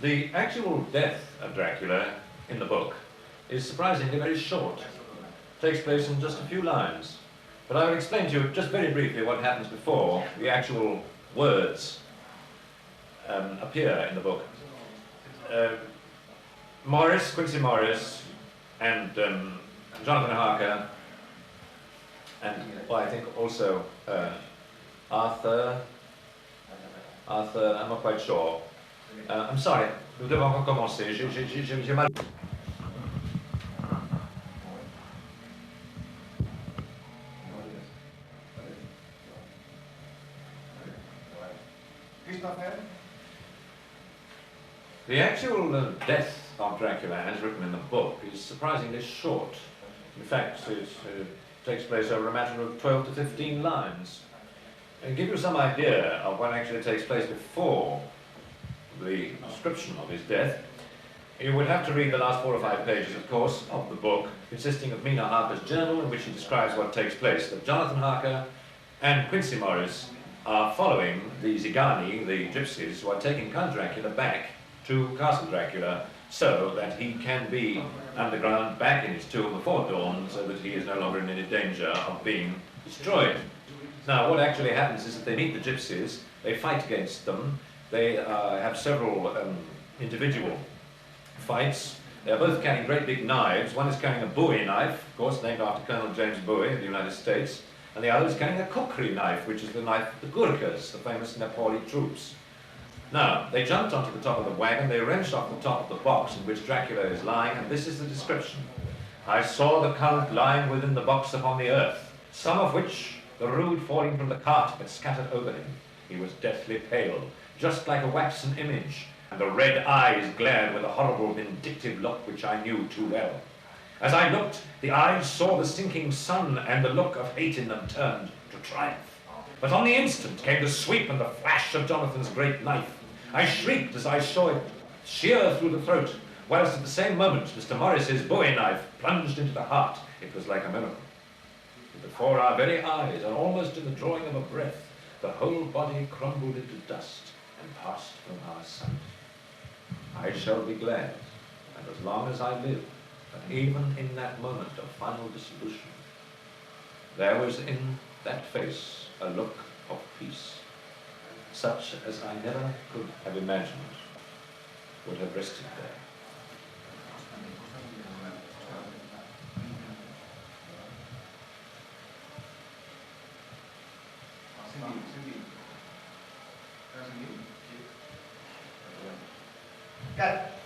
The actual death of Dracula in the book is surprisingly very short. It takes place in just a few lines. But I will explain to you just very briefly what happens before the actual words appear in the book. Quincy Morris, and Jonathan Harker, and well, I think also Arthur, I'm not quite sure. I'm sorry, nous devons recommencer. J'ai mal. The actual death of Dracula, as written in the book, is surprisingly short. In fact, it takes place over a matter of 12 to 15 lines. And give you some idea of what actually takes place before the description of his death, you would have to read the last 4 or 5 pages, of course, of the book, consisting of Mina Harker's journal, in which he describes what takes place. That Jonathan Harker and Quincy Morris are following the Zigani, the gypsies, who are taking Count Dracula back to Castle Dracula, so that he can be underground back in his tomb before dawn, so that he is no longer in any danger of being destroyed. Now, what actually happens is that they meet the gypsies, they fight against them, they have several individual fights. They are both carrying great big knives. One is carrying a Bowie knife, of course, named after Colonel James Bowie of the United States, and the other is carrying a kukri knife, which is the knife of the Gurkhas, the famous Nepali troops. Now, they jumped onto the top of the wagon, they wrenched off the top of the box in which Dracula is lying, and this is the description. I saw the Count lying within the box upon the earth, some of which the rood falling from the cart had scattered over him. He was deathly pale, just like a waxen image, and the red eyes glared with a horrible, vindictive look which I knew too well. As I looked, the eyes saw the sinking sun, and the look of hate in them turned to triumph. But on the instant came the sweep and the flash of Jonathan's great knife. I shrieked as I saw it shear through the throat, whilst at the same moment Mr. Morris's Bowie knife plunged into the heart. It was like a miracle. Before our very eyes, and almost in the drawing of a breath, the whole body crumbled into dust and passed from our sight. I shall be glad, and as long as I live, that even in that moment of final dissolution, there was in that face a look of peace, such as I never could have imagined would have rested there. Cut.